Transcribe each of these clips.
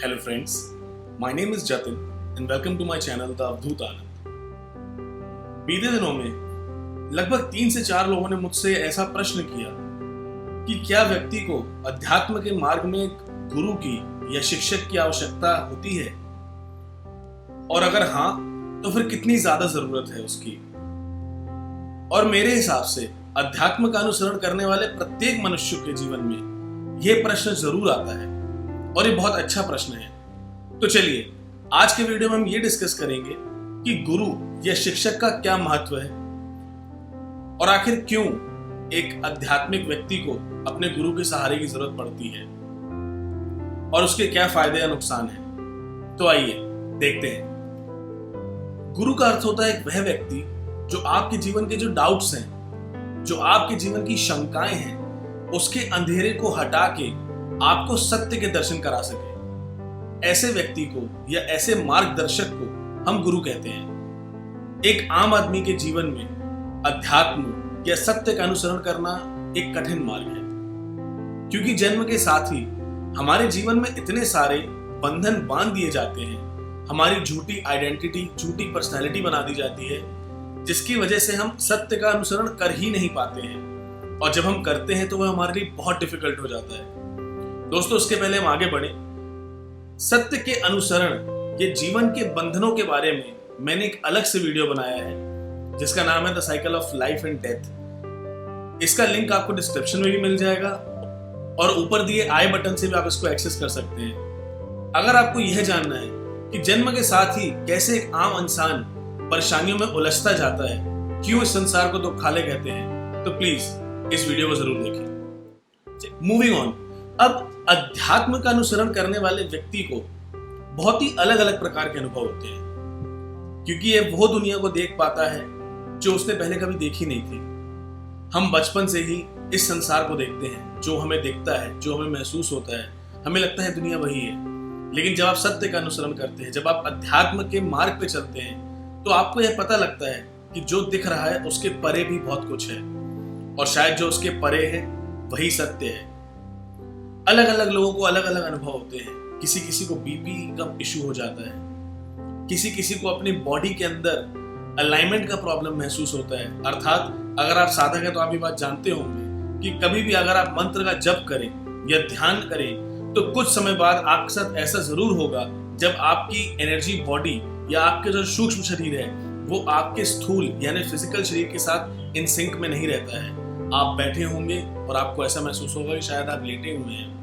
Hello friends, my name is Jatin and welcome to my channel The अवधूत आनंद। बीते दिनों में लगभग 3 से 4 लोगों ने मुझसे ऐसा प्रश्न किया कि क्या व्यक्ति को अध्यात्म के मार्ग में एक गुरु की या शिक्षक की आवश्यकता होती है, और अगर हाँ तो फिर कितनी ज्यादा जरूरत है उसकी। और मेरे हिसाब से अध्यात्म का अनुसरण करने वाले प्रत्येक मनुष्य के जीवन में यह प्रश्न जरूर आता है, और ये बहुत अच्छा प्रश्न है। तो चलिए आज के वीडियो में हम ये डिस्कस करेंगे कि गुरु या शिक्षक का क्या महत्व है, और आखिर क्यों एक आध्यात्मिक व्यक्ति को अपने गुरु के सहारे की जरूरत पड़ती है, और उसके क्या फायदे या नुकसान हैं। तो आइए देखते हैं। गुरु का अर्थ होता है एक वह व्यक्ति जो आपके जीवन के जो डाउट्स हैं, जो आपके जीवन की शंकाएं हैं, उसके अंधेरे को हटा के आपको सत्य के दर्शन करा सके। ऐसे व्यक्ति को या ऐसे मार्गदर्शक को हम गुरु कहते हैं। एक आम आदमी के जीवन में अध्यात्म या सत्य का अनुसरण करना एक कठिन मार्ग है, क्योंकि जन्म के साथ ही हमारे जीवन में इतने सारे बंधन बांध दिए जाते हैं, हमारी झूठी आइडेंटिटी, झूठी पर्सनैलिटी बना दी जाती है, जिसकी वजह से हम सत्य का अनुसरण कर ही नहीं पाते हैं, और जब हम करते हैं तो वह हमारे लिए बहुत डिफिकल्ट हो जाता है। दोस्तों, उसके पहले हम आगे बढ़े, सत्य के अनुसरण ये जीवन के बंधनों के बारे में मैंने एक अलग से वीडियो बनाया है जिसका नाम है the cycle of life and death. इसका लिंक आपको डिस्क्रिप्शन में भी मिल जाएगा, और ऊपर दिए आई बटन से भी आप इसको एक्सेस कर सकते हैं। अगर आपको यह जानना है कि जन्म के साथ ही कैसे एक आम इंसान परेशानियों में उलझता जाता है, क्यों इस संसार को दुखाले कहते हैं, तो प्लीज इस वीडियो को जरूर देखिए। मूविंग ऑन, अब अध्यात्म का अनुसरण करने वाले व्यक्ति को बहुत ही अलग अलग प्रकार के अनुभव होते हैं, क्योंकि ये वो दुनिया को देख पाता है जो उसने पहले कभी देखी नहीं थी। हम बचपन से ही इस संसार को देखते हैं, जो हमें दिखता है, जो हमें महसूस होता है, हमें लगता है दुनिया वही है। लेकिन जब आप सत्य का अनुसरण करते हैं, जब आप अध्यात्म के मार्ग पे चलते हैं, तो आपको यह पता लगता है कि जो दिख रहा है उसके परे भी बहुत कुछ है, और शायद जो उसके परे है वही सत्य है। अलग अलग लोगों को अलग अलग अनुभव होते हैं। किसी किसी को बीपी का इशू हो जाता है, किसी किसी को अपनी बॉडी के अंदर अलाइनमेंट का प्रॉब्लम महसूस होता है। अर्थात अगर आप साधक हैं तो आप ये बात जानते होंगे कि कभी भी अगर आप मंत्र का जप करें या ध्यान करें तो कुछ समय बाद आपके साथ ऐसा जरूर होगा जब आपकी एनर्जी बॉडी या आपके जो सूक्ष्म शरीर है वो आपके स्थूल यानी फिजिकल शरीर के साथ इन सिंक में नहीं रहता है। आप बैठे होंगे और आपको ऐसा महसूस होगा कि शायद आप लेटे हुए हैं।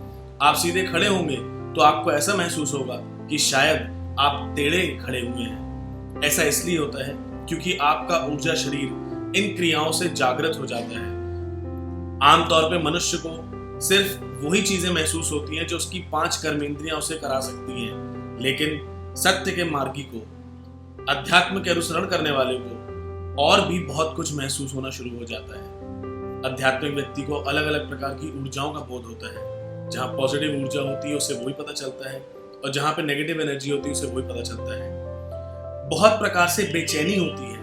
आप सीधे खड़े होंगे तो आपको ऐसा महसूस होगा कि शायद आप टेढ़े खड़े हुए हैं। ऐसा इसलिए होता है क्योंकि आपका ऊर्जा शरीर इन क्रियाओं से जागृत हो जाता है। आमतौर पे मनुष्य को सिर्फ वही चीजें महसूस होती हैं जो उसकी 5 कर्मेंद्रियां उसे करा सकती हैं, लेकिन सत्य के मार्गी को, अध्यात्म के अनुसरण करने वाले को और भी बहुत कुछ महसूस होना शुरू हो जाता है। आध्यात्मिक व्यक्ति को अलग अलग प्रकार की ऊर्जाओं का बोध होता है। जहाँ पॉजिटिव ऊर्जा होती है उसे वही पता चलता है, और जहाँ पे नेगेटिव एनर्जी होती है उसे वही पता चलता है। बहुत प्रकार से बेचैनी होती है।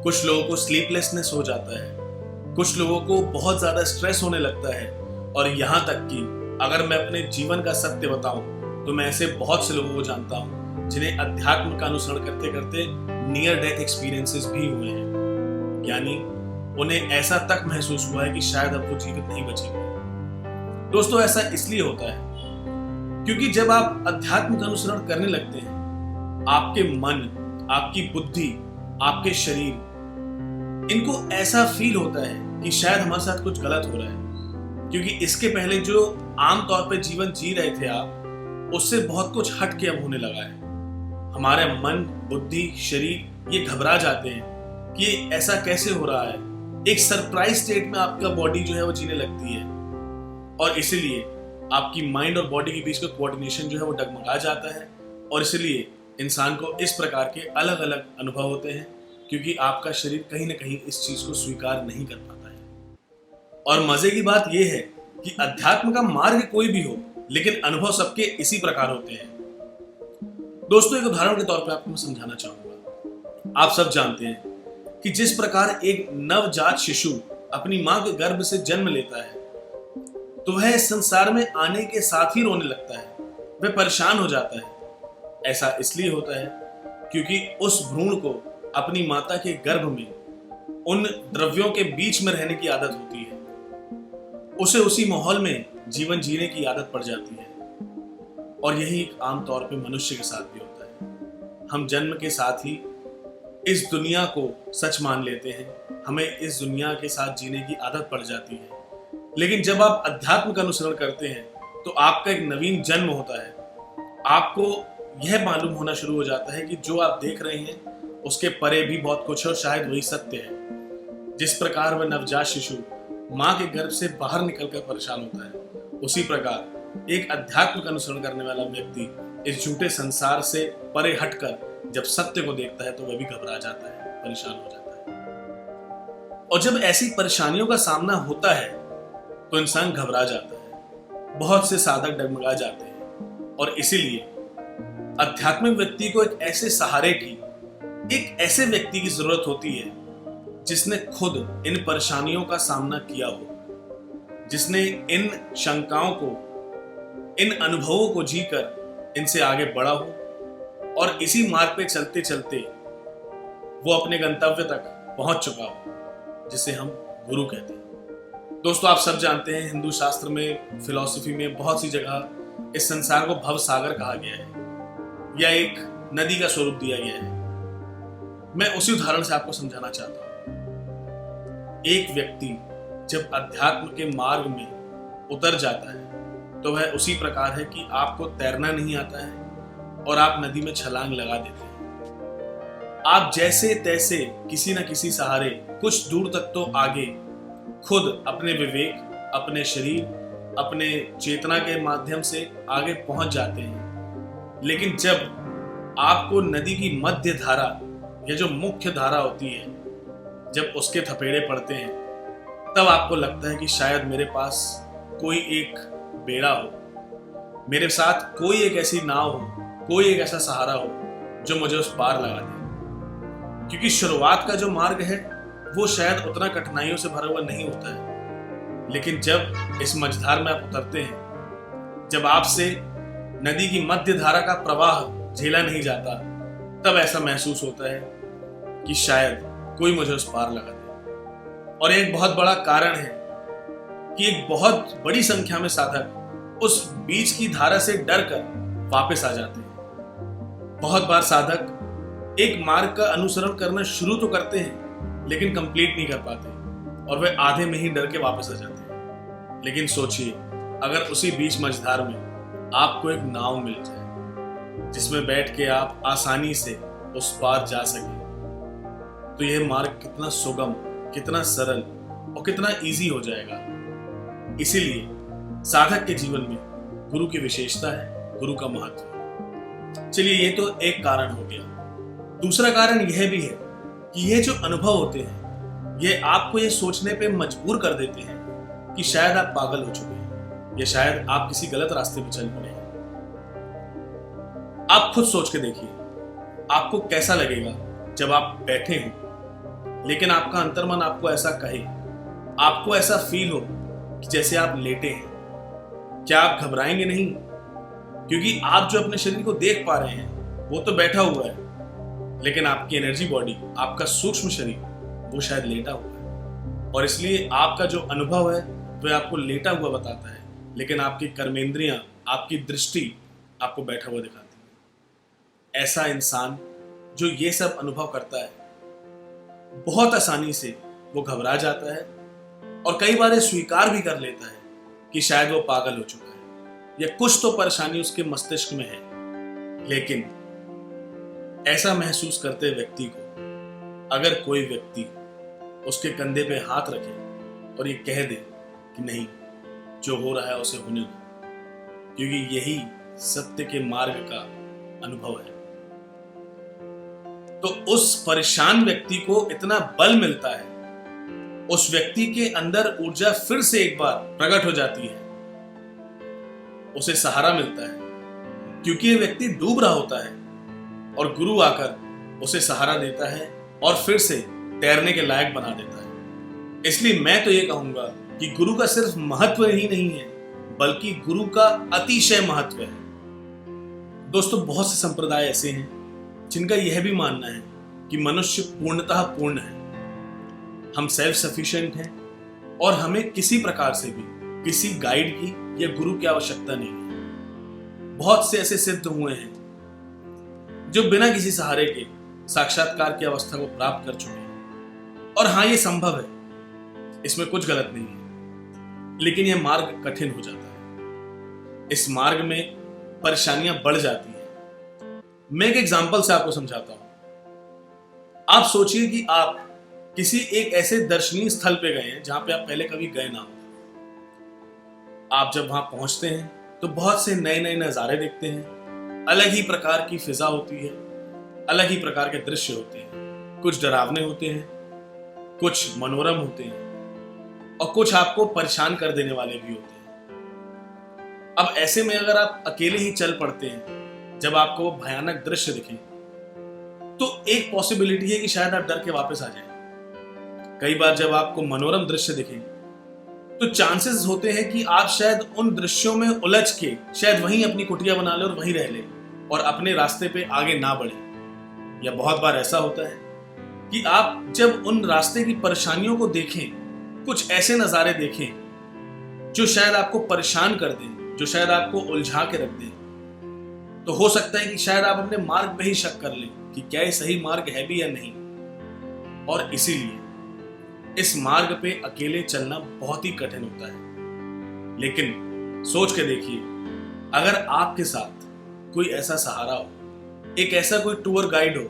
कुछ लोगों को स्लीपलेसनेस हो जाता है, कुछ लोगों को बहुत ज्यादा स्ट्रेस होने लगता है, और यहाँ तक कि अगर मैं अपने जीवन का सत्य बताऊं तो मैं ऐसे बहुत से लोगों को जानता हूं जिन्हें अध्यात्म का अनुसरण करते करते नियर डेथ एक्सपीरियंसेस भी हुए हैं, यानी उन्हें ऐसा तक महसूस हुआ है कि शायद अब वो जीवित नहीं बचेंगे। दोस्तों, ऐसा इसलिए होता है क्योंकि जब आप अध्यात्म का अनुसरण करने लगते हैं, आपके मन, आपकी बुद्धि, आपके शरीर, इनको ऐसा फील होता है कि शायद हमारे साथ कुछ गलत हो रहा है, क्योंकि इसके पहले जो आमतौर पे जीवन जी रहे थे आप, उससे बहुत कुछ हट के अब होने लगा है। हमारे मन, बुद्धि, शरीर ये घबरा जाते हैं कि ऐसा कैसे हो रहा है। एक सरप्राइज स्टेट में आपका बॉडी जो है वो जीने लगती है, और इसीलिए आपकी माइंड और बॉडी के बीच का कोऑर्डिनेशन जो है वो डगमगा जाता है, और इसलिए इंसान को इस प्रकार के अलग अलग अनुभव होते हैं, क्योंकि आपका शरीर कहीं ना कहीं इस चीज को स्वीकार नहीं कर पाता है। और मजे की बात यह है कि अध्यात्म का मार्ग कोई भी हो, लेकिन अनुभव सबके इसी प्रकार होते हैं। दोस्तों, एक उदाहरण के तौर पर आपको मैं समझाना चाहूंगा। आप सब जानते हैं कि जिस प्रकार एक नवजात शिशु अपनी मां के गर्भ से जन्म लेता है, तो वह इस संसार में आने के साथ ही रोने लगता है, वह परेशान हो जाता है। ऐसा इसलिए होता है क्योंकि उस भ्रूण को अपनी माता के गर्भ में उन द्रव्यों के बीच में रहने की आदत होती है। उसे उसी माहौल में जीवन जीने की आदत पड़ जाती है। और यही आमतौर पे मनुष्य के साथ भी होता है। हम जन्म के साथ ही इस दुनिया को सच मान लेते हैं, हमें इस दुनिया के साथ जीने की आदत पड़ जाती है। लेकिन जब आप अध्यात्म का अनुसरण करते हैं तो आपका एक नवीन जन्म होता है। आपको यह मालूम होना शुरू हो जाता है कि जो आप देख रहे हैं उसके परे भी बहुत कुछ है और शायद वही सत्य है। जिस प्रकार वह नवजात शिशु माँ के गर्भ से बाहर निकलकर परेशान होता है, उसी प्रकार एक अध्यात्म का अनुसरण करने वाला व्यक्ति इस झूठे संसार से परे हटकर जब सत्य को देखता है तो वह भी घबरा जाता है, परेशान हो जाता है। और जब ऐसी परेशानियों का सामना होता है तो इंसान घबरा जाता है, बहुत से साधक डगमगा जाते हैं। और इसीलिए आध्यात्मिक व्यक्ति को एक ऐसे सहारे की, एक ऐसे व्यक्ति की जरूरत होती है जिसने खुद इन परेशानियों का सामना किया हो, जिसने इन शंकाओं को, इन अनुभवों को जीकर इनसे आगे बढ़ा हो और इसी मार्ग पे चलते चलते वो अपने गंतव्य तक पहुंच चुका हो, जिसे हम गुरु कहते हैं। दोस्तों, आप सब जानते हैं हिंदू शास्त्र में, फिलॉसफी में बहुत सी जगह इस संसार को भव सागर कहा गया है या एक नदी का स्वरूप दिया गया है। मैं उसी उदाहरण से आपको समझाना चाहता हूं। एक व्यक्ति जब अध्यात्म के मार्ग में उतर जाता है तो वह उसी प्रकार है कि आपको तैरना नहीं आता है और आप नदी में छलांग लगा देते हैं। आप जैसे तैसे किसी न किसी सहारे कुछ दूर तक तो आगे खुद अपने विवेक, अपने शरीर, अपने चेतना के माध्यम से आगे पहुंच जाते हैं। लेकिन जब आपको नदी की मध्य धारा या जो मुख्य धारा होती है, जब उसके थपेड़े पड़ते हैं, तब आपको लगता है कि शायद मेरे पास कोई एक बेड़ा हो, मेरे साथ कोई एक ऐसी नाव हो, कोई एक ऐसा सहारा हो जो मुझे उस पार लगा दे। क्योंकि शुरुआत का जो मार्ग है वो शायद उतना कठिनाइयों से भरा हुआ नहीं होता है। लेकिन जब इस मझधार में आप उतरते हैं, जब आपसे नदी की मध्य धारा का प्रवाह झेला नहीं जाता, तब ऐसा महसूस होता है कि शायद कोई मुझे उस पार लगा दे। और एक बहुत बड़ा कारण है कि एक बहुत बड़ी संख्या में साधक उस बीच की धारा से डरकर वापस आ जाते हैं। बहुत बार साधक एक मार्ग का अनुसरण करना शुरू तो करते हैं लेकिन कंप्लीट नहीं कर पाते और वे आधे में ही डर के वापस आ जाते हैं। लेकिन सोचिए, अगर उसी बीच मझधार में आपको एक नाव मिल जाए जिसमें बैठ के आप आसानी से उस पार जा सके, तो यह मार्ग कितना सुगम, कितना सरल और कितना इजी हो जाएगा। इसीलिए साधक के जीवन में गुरु की विशेषता है, गुरु का महत्व है। चलिए, ये तो एक कारण हो गया। दूसरा कारण यह भी है कि ये जो अनुभव होते हैं ये आपको ये सोचने पे मजबूर कर देते हैं कि शायद आप पागल हो चुके हैं या शायद आप किसी गलत रास्ते पे चल पड़े हैं। आप खुद सोच के देखिए, आपको कैसा लगेगा जब आप बैठे हो लेकिन आपका अंतर्मन आपको ऐसा कहे, आपको ऐसा फील हो कि जैसे आप लेटे हैं। क्या आप घबराएंगे नहीं? क्योंकि आप जो अपने शरीर को देख पा रहे हैं वो तो बैठा हुआ है, लेकिन आपकी एनर्जी बॉडी, आपका सूक्ष्म शरीर, वो शायद लेटा हुआ है। और इसलिए आपका जो अनुभव है वह आपको लेटा हुआ बताता है, लेकिन आपकी कर्मेंद्रियां, आपकी दृष्टि आपको बैठा हुआ दिखाती है। ऐसा इंसान जो ये सब अनुभव करता है, बहुत आसानी से वो घबरा जाता है और कई बार ये स्वीकार भी कर लेता है कि शायद वो पागल हो चुका है या कुछ तो परेशानी उसके मस्तिष्क में है। लेकिन ऐसा महसूस करते व्यक्ति को अगर कोई व्यक्ति उसके कंधे पे हाथ रखे और ये कह दे कि नहीं, जो हो रहा है उसे होने दो, क्योंकि यही सत्य के मार्ग का अनुभव है, तो उस परेशान व्यक्ति को इतना बल मिलता है, उस व्यक्ति के अंदर ऊर्जा फिर से एक बार प्रकट हो जाती है, उसे सहारा मिलता है। क्योंकि ये व्यक्ति डूब रहा होता है और गुरु आकर उसे सहारा देता है और फिर से तैरने के लायक बना देता है। इसलिए मैं तो ये कहूंगा कि गुरु का सिर्फ महत्व ही नहीं है, बल्कि गुरु का अतिशय महत्व है। दोस्तों, बहुत से संप्रदाय ऐसे हैं जिनका यह भी मानना है कि मनुष्य पूर्णतः पूर्ण है, हम सेल्फ सफिशिएंट हैं और हमें किसी प्रकार से भी किसी गाइड की या गुरु की आवश्यकता नहीं है। बहुत से ऐसे सिद्ध हुए हैं जो बिना किसी सहारे के साक्षात्कार की अवस्था को प्राप्त कर चुके हैं। और हाँ, ये संभव है, इसमें कुछ गलत नहीं है, लेकिन यह मार्ग कठिन हो जाता है। इस मार्ग में परेशानियां बढ़ जाती हैं। मैं एक एग्जांपल से आपको समझाता हूं। आप सोचिए कि आप किसी एक ऐसे दर्शनीय स्थल पे गए हैं जहां पे आप पहले कभी गए ना हो। आप जब वहां पहुंचते हैं तो बहुत से नए नए नजारे देखते हैं, अलग ही प्रकार की फिजा होती है, अलग ही प्रकार के दृश्य होते हैं। कुछ डरावने होते हैं, कुछ मनोरम होते हैं और कुछ आपको परेशान कर देने वाले भी होते हैं। अब ऐसे में अगर आप अकेले ही चल पड़ते हैं, जब आपको भयानक दृश्य दिखे, तो एक पॉसिबिलिटी है कि शायद आप डर के वापस आ जाएं। कई बार जब आपको मनोरम दृश्य दिखे तो चांसेस होते हैं कि आप शायद उन दृश्यों में उलझ के शायद वहीं अपनी कुटिया बना ले और वहीं रह ले और अपने रास्ते पे आगे ना बढ़े। या बहुत बार ऐसा होता है कि आप जब उन रास्ते की परेशानियों को देखें, कुछ ऐसे नजारे देखें जो शायद आपको परेशान कर दें, जो शायद आपको उलझा के रख दें, तो हो सकता है कि शायद आप अपने मार्ग पे ही शक कर लें कि क्या ये सही मार्ग है भी या नहीं। और इसीलिए इस मार्ग पे अकेले चलना बहुत ही कठिन होता है। लेकिन सोच के देखिए, अगर आपके साथ कोई ऐसा सहारा हो, एक ऐसा कोई टूर गाइड हो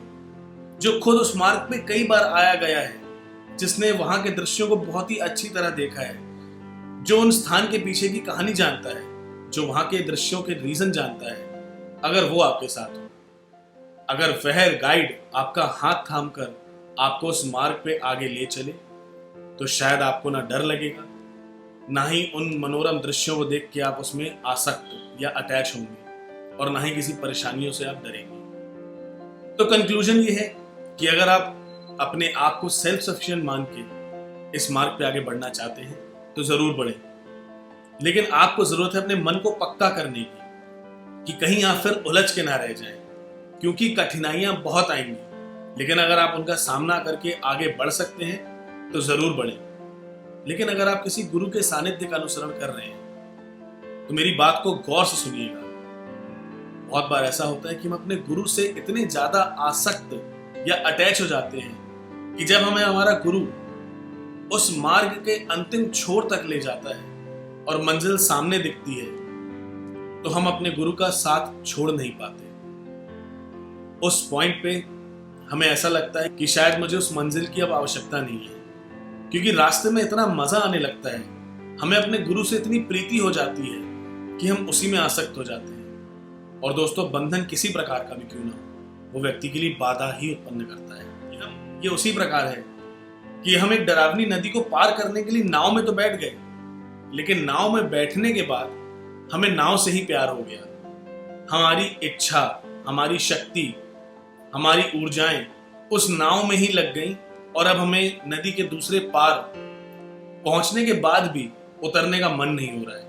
जो खुद उस मार्ग पे कई बार आया गया है, जिसने वहां के दृश्यों को बहुत ही अच्छी तरह देखा है, जो उन स्थान के पीछे की कहानी जानता है, जो वहां के दृश्यों के रीजन जानता है, अगर वो आपके साथ हो, अगर वह गाइड आपका हाथ थाम कर आपको उस मार्ग पे आगे ले चले, तो शायद आपको ना डर लगेगा, ना ही उन मनोरम दृश्यों को देख के आप उसमें आसक्त या अटैच होंगे, और ना ही किसी परेशानियों से आप डरेंगे। तो कंक्लूजन ये है कि अगर आप अपने आप को सेल्फ सफिशिएंट मान के इस मार्ग पे आगे बढ़ना चाहते हैं तो जरूर बढ़ें। लेकिन आपको जरूरत है अपने मन को पक्का करने की कि कहीं आप फिर उलझ के ना रह जाएं, क्योंकि कठिनाइयां बहुत आएंगी। लेकिन अगर आप उनका सामना करके आगे बढ़ सकते हैं तो जरूर बढ़ें। लेकिन अगर आप किसी गुरु के सानिध्य का अनुसरण कर रहे हैं तो मेरी बात को गौर से सुनिएगा। बहुत बार ऐसा होता है कि हम अपने गुरु से इतने ज्यादा आसक्त या अटैच हो जाते हैं कि जब हमें हमारा गुरु उस मार्ग के अंतिम छोर तक ले जाता है और मंजिल सामने दिखती है, तो हम अपने गुरु का साथ छोड़ नहीं पाते। उस पॉइंट पे हमें ऐसा लगता है कि शायद मुझे उस मंजिल की अब आवश्यकता नहीं है, क्योंकि रास्ते में इतना मजा आने लगता है, हमें अपने गुरु से इतनी प्रीति हो जाती है कि हम उसी में आसक्त हो जाते हैं। और दोस्तों, बंधन किसी प्रकार का भी क्यों ना हो, वो व्यक्ति के लिए बाधा ही उत्पन्न करता है। ये उसी प्रकार है कि हम एक डरावनी नदी को पार करने के लिए नाव में तो बैठ गए, लेकिन नाव में बैठने के बाद हमें नाव से ही प्यार हो गया। हमारी इच्छा, हमारी शक्ति, हमारी ऊर्जाएं उस नाव में ही लग गई और अब हमें नदी के दूसरे पार पहुंचने के बाद भी उतरने का मन नहीं हो रहा है।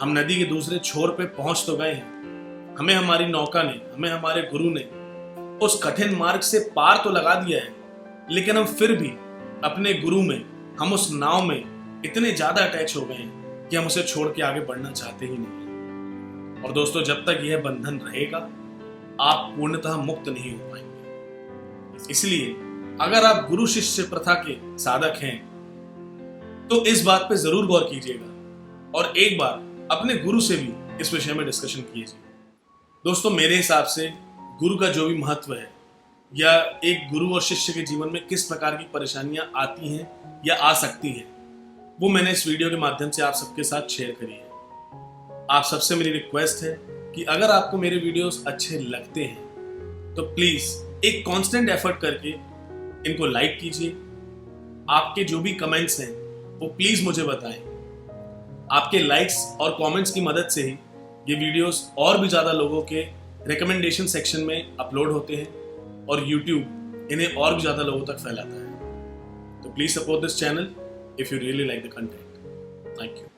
हम नदी के दूसरे छोर पे पहुंच तो गए हैं, हमें हमारी नौका ने, हमें हमारे गुरु ने उस कठिन मार्ग से पार तो लगा दिया है, लेकिन हम फिर भी अपने गुरु में, हम उस नाव में इतने ज्यादा अटैच हो गए हैं कि हम उसे छोड़ के आगे बढ़ना चाहते ही नहीं। और दोस्तों, जब तक यह बंधन रहेगा, आप पूर्णतः मुक्त नहीं हो पाएंगे। इसलिए अगर आप गुरु शिष्य प्रथा के साधक हैं तो इस बात पे जरूर गौर कीजिएगा और एक बार अपने गुरु से भी इस विषय में डिस्कशन कीजिए। दोस्तों, मेरे हिसाब से गुरु का जो भी महत्व है, या एक गुरु और शिष्य के जीवन में किस प्रकार की परेशानियां आती हैं या आ सकती हैं, वो मैंने इस वीडियो के माध्यम से आप सबके साथ शेयर करी है। आप सबसे मेरी रिक्वेस्ट है कि अगर आपको मेरे वीडियोस अच्छे लगते हैं तो प्लीज एक कांस्टेंट एफर्ट करके इनको लाइक कीजिए। आपके जो भी कमेंट्स हैं वो प्लीज मुझे बताएं। आपके लाइक्स और कमेंट्स की मदद से ही ये वीडियोस और भी ज्यादा लोगों के रिकमेंडेशन सेक्शन में अपलोड होते हैं और YouTube इन्हें और भी ज्यादा लोगों तक फैलाता है। तो please support this channel if you really like the content. Thank you.